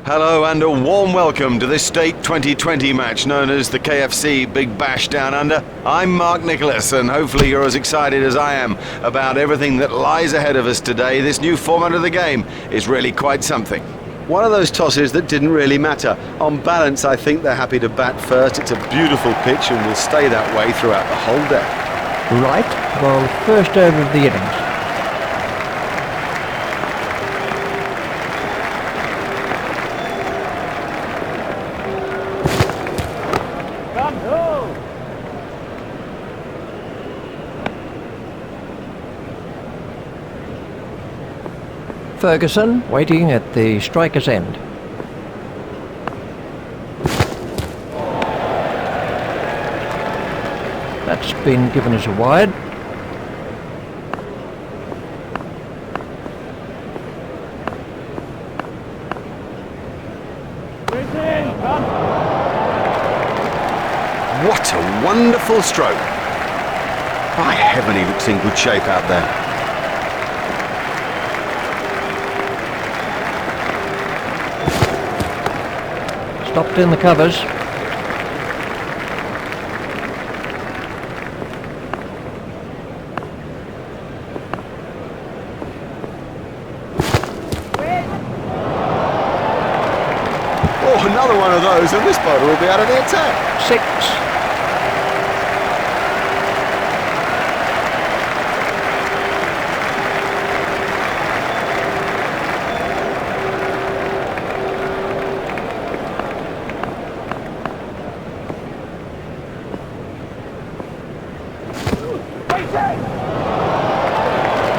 Hello and a warm welcome to this State 2020 match known as the KFC Big Bash Down Under. I'm Mark Nicholas and hopefully you're as excited as I am about everything that lies ahead of us today. This new format of the game is really quite something. One of those tosses that didn't really matter. On balance, I think they're happy to bat first. It's a beautiful pitch and will stay that way throughout the whole day. Right, well, first over of the innings. Ferguson waiting at the striker's end. That's been given as a wide. What a wonderful stroke. By heaven, he looks in good shape out there. Stopped in the covers. Oh, another one of those, and this bowler will be out of the attack. 6.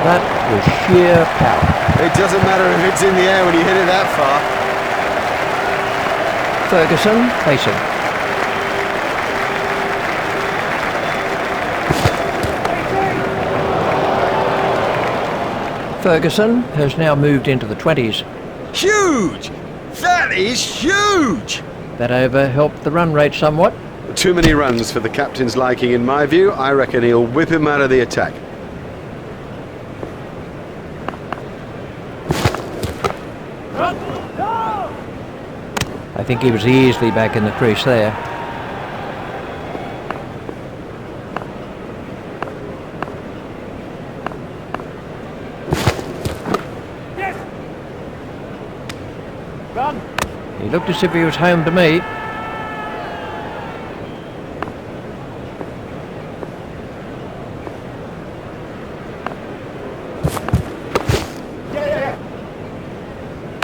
That was sheer power. It doesn't matter if it's in the air when you hit it that far. Ferguson facing. Ferguson has now moved into the 20s. Huge! That is huge! That over helped the run rate somewhat. Too many runs for the captain's liking, in my view. I reckon he'll whip him out of the attack. I think he was easily back in the crease there. He looked as if he was home to me.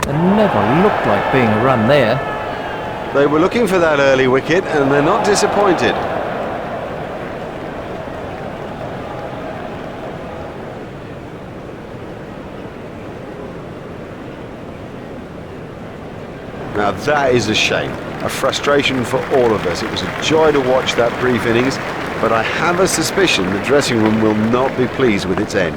It never looked like being a run there. They were looking for that early wicket and they're not disappointed. Now that is a shame, a frustration for all of us. It was a joy to watch that brief innings, but I have a suspicion the dressing room will not be pleased with its end.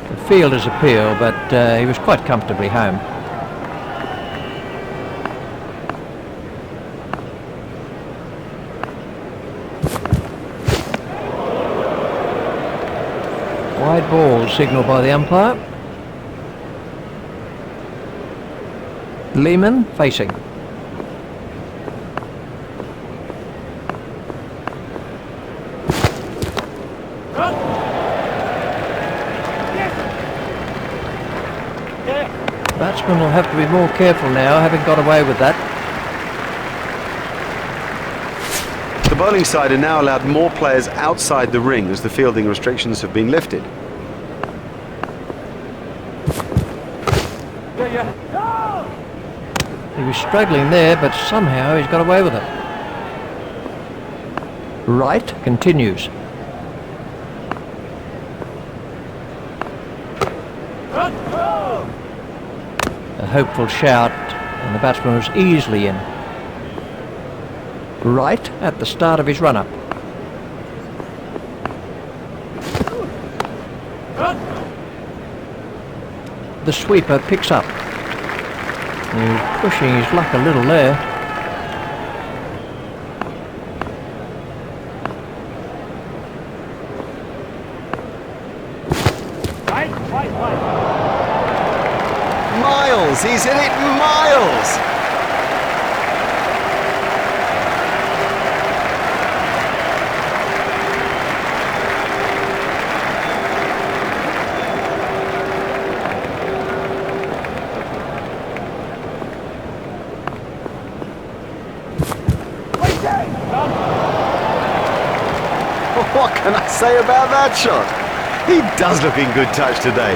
The fielder's appeal, but he was quite comfortably home. Wide ball signalled by the umpire. Lehman facing. Batsman will have to be more careful now, having got away with that. The bowling side are now allowed more players outside the ring as the fielding restrictions have been lifted. He was struggling there, but somehow he's got away with it. Right continues. A hopeful shout, and the batsman was easily in. Right at the start of his run-up. the sweeper picks up. He's pushing his luck a little there. Miles, he's hit it miles! What can I say about that shot? He does look in good touch today.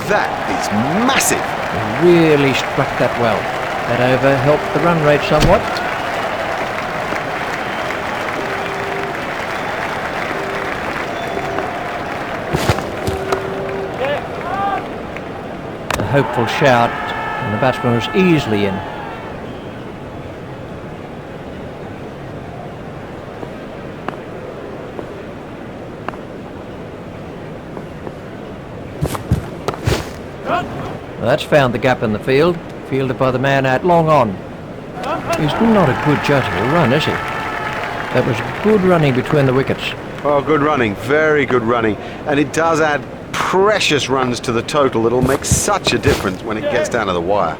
That is massive. He really struck that well. That over helped the run rate somewhat. A hopeful shout, and the batsman was easily in. That's found the gap in the field, fielded by the man out long on. He's not a good judge of a run, is he? That was good running between the wickets. Oh, good running, very good running. And it does add precious runs to the total that'll make such a difference when it gets down to the wire.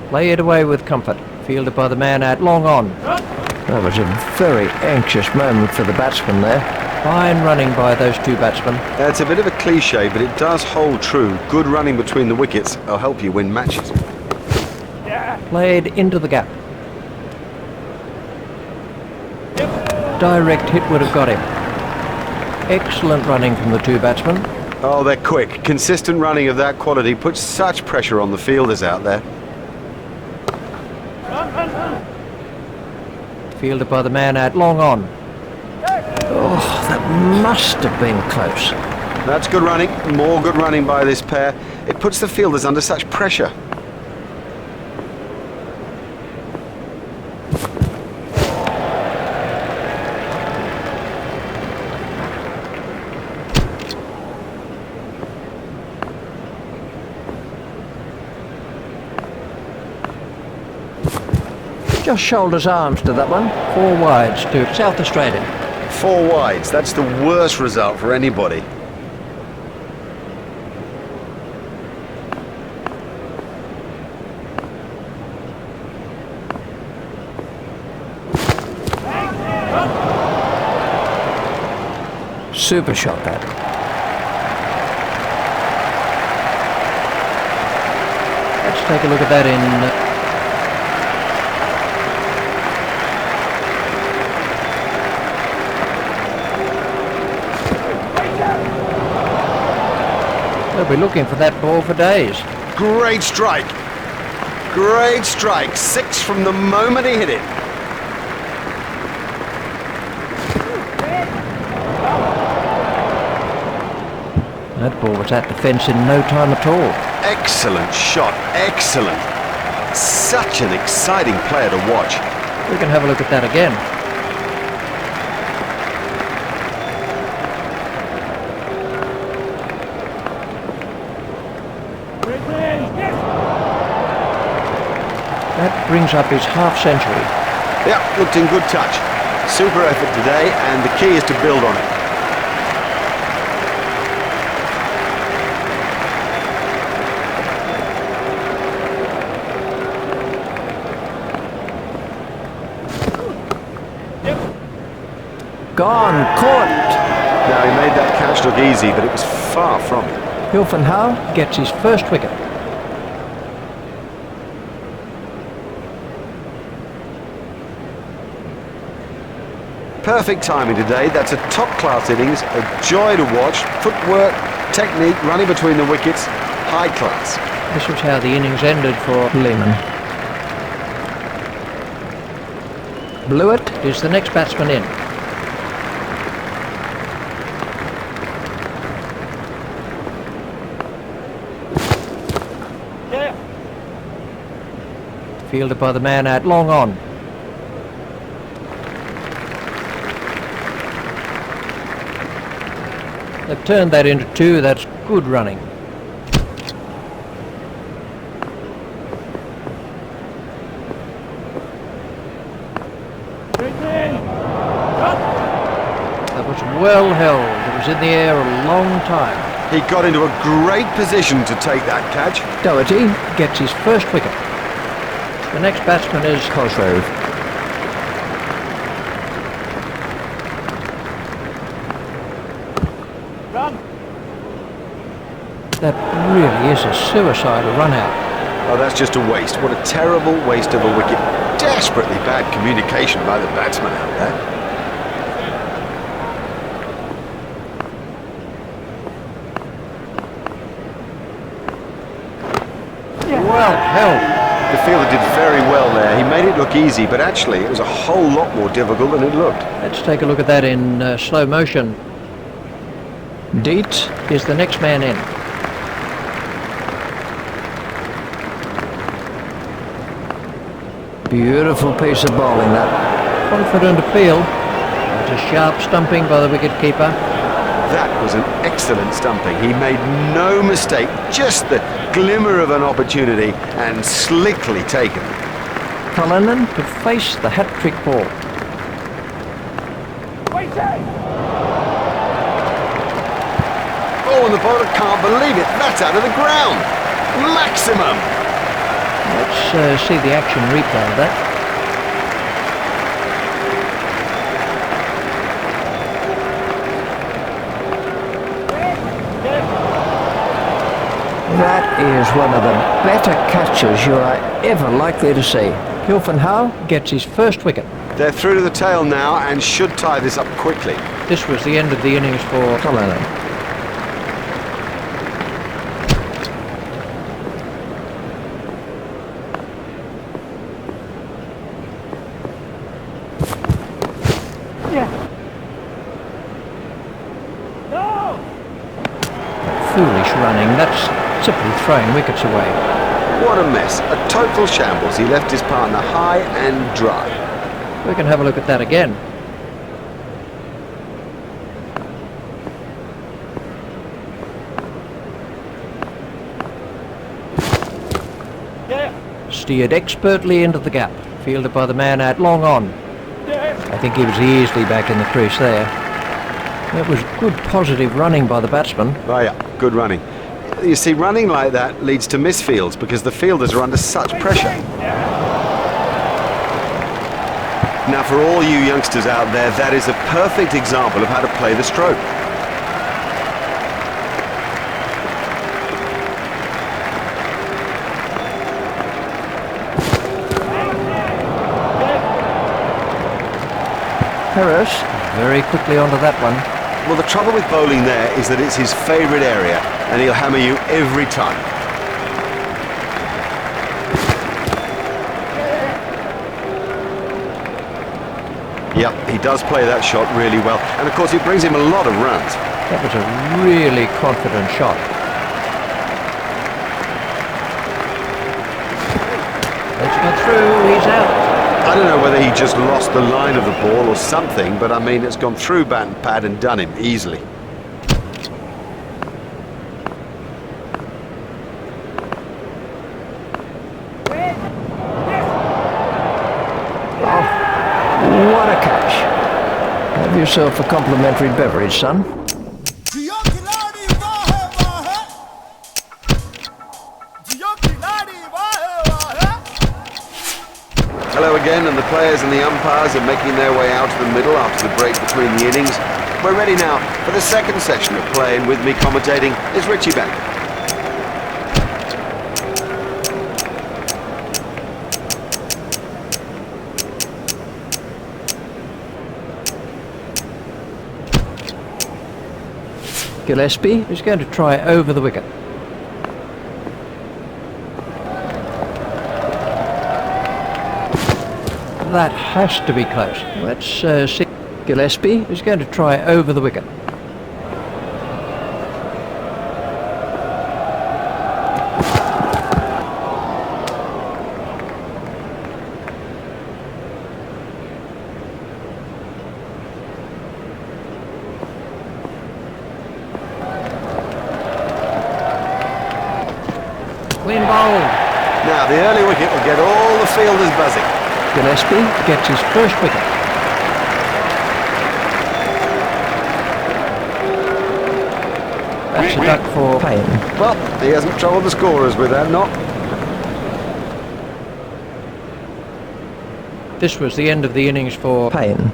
Play it away with comfort, fielded by the man out long on. That was a very anxious moment for the batsman there. Fine running by those two batsmen. It's a bit of a cliche, but it does hold true. Good running between the wickets will help you win matches. Played into the gap. Direct hit would have got him. Excellent running from the two batsmen. Oh, they're quick. Consistent running of that quality puts such pressure on the fielders out there. Fielded by the man out long on. Oh, that must have been close. That's good running. More good running by this pair. It puts the fielders under such pressure. Just shoulders arms to that one. 4 wides to South Australia. 4 wides. That's the worst result for anybody. Super shot that. Let's take a look at that in... They'll be looking for that ball for days. Great strike. Great strike. 6 from the moment he hit it. That ball was at the fence in no time at all. Excellent shot. Excellent. Such an exciting player to watch. We can have a look at that again. That brings up his half-century. Yeah, looked in good touch. Super effort today, and the key is to build on it. Gone, caught. Now, he made that catch look easy, but it was far from it. Hilfenhauer gets his first wicket. Perfect timing today. That's a top-class innings, a joy to watch. Footwork, technique, running between the wickets, high class. This was how the innings ended for Lehmann. Blewett is the next batsman in. Fielded by the man out long on. They've turned that into 2. That's good running. That was well held. It was in the air a long time. He got into a great position to take that catch. Doherty gets his first wicket. The next batsman is Cosgrove. That really is a suicidal run out. Oh, that's just a waste. What a terrible waste of a wicket. Desperately bad communication by the batsman out there. Well held. The fielder did very well there. He made it look easy, but actually it was a whole lot more difficult than it looked. Let's take a look at that in slow motion. Dietz is the next man in. Beautiful piece of bowling that. Confident appeal. It's a sharp stumping by the wicket-keeper. That was an excellent stumping. He made no mistake, just the glimmer of an opportunity, and slickly taken. Cullinan to face the hat-trick ball. Oh, and the bowler can't believe it. That's out of the ground. Maximum. Let's see the action replay of that. That is one of the better catches you are ever likely to see. Hilfen Howe gets his first wicket. They're through to the tail now and should tie this up quickly. This was the end of the innings for Cullinan. Foolish running. That's simply throwing wickets away. What a mess. A total shambles. He left his partner high and dry. We can have a look at that again. Steered expertly into the gap. Fielded by the man out long on. I think he was easily back in the crease there. That was good positive running by the batsman. Oh yeah, good running. You see, running like that leads to misfields because the fielders are under such pressure. Now, for all you youngsters out there, that is a perfect example of how to play the stroke. Harris very quickly onto that one. Well, the trouble with bowling there is that it's his favourite area, and he'll hammer you every time. Yep, he does play that shot really well, and of course it brings him a lot of runs. That was a really confident shot. That's not through, he's out. I don't know whether he just lost the line of the ball or something, but I mean, it's gone through bat and pad and done him easily. Oh, what a catch. Have yourself a complimentary beverage, son. Hello again, and the players and the umpires are making their way out to the middle after the break between the innings. We're ready now for the second session of play, and with me commentating is Richie Bank. Gillespie is going to try over the wicket. That has to be close. Let's see. Gillespie is going to try over the wicket. Clean bowled. Now, the early wicket will get all the fielders buzzing. Gillespie gets his first wicket. That's a duck for Payne. Well, he hasn't troubled the scorers with that knock. This was the end of the innings for Payne.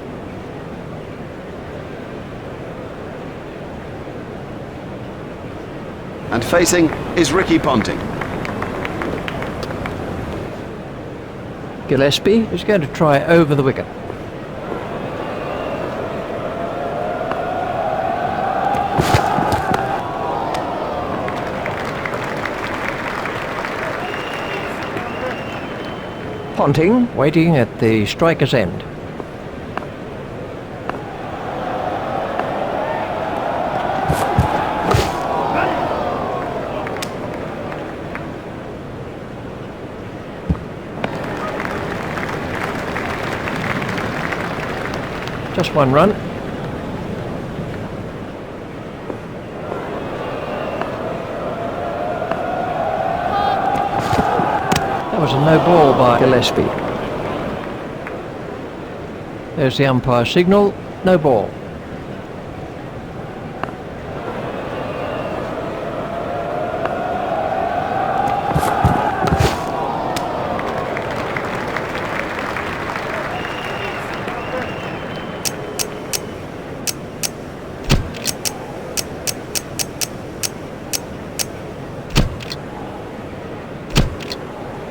And facing is Ricky Ponting. Gillespie is going to try over the wicket. Ponting waiting at the striker's end. Just one run. That was a no ball by Gillespie. There's the umpire signal, no ball.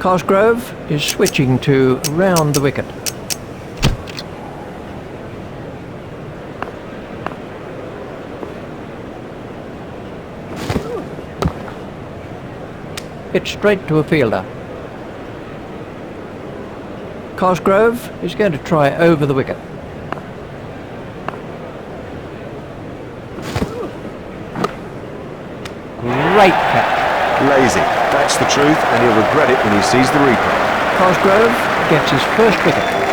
Cosgrove is switching to round the wicket. It's straight to a fielder. Cosgrove is going to try over the wicket. Great catch. Lazy. That's the truth, and he'll regret it when he sees the replay. Cosgrove gets his first wicket.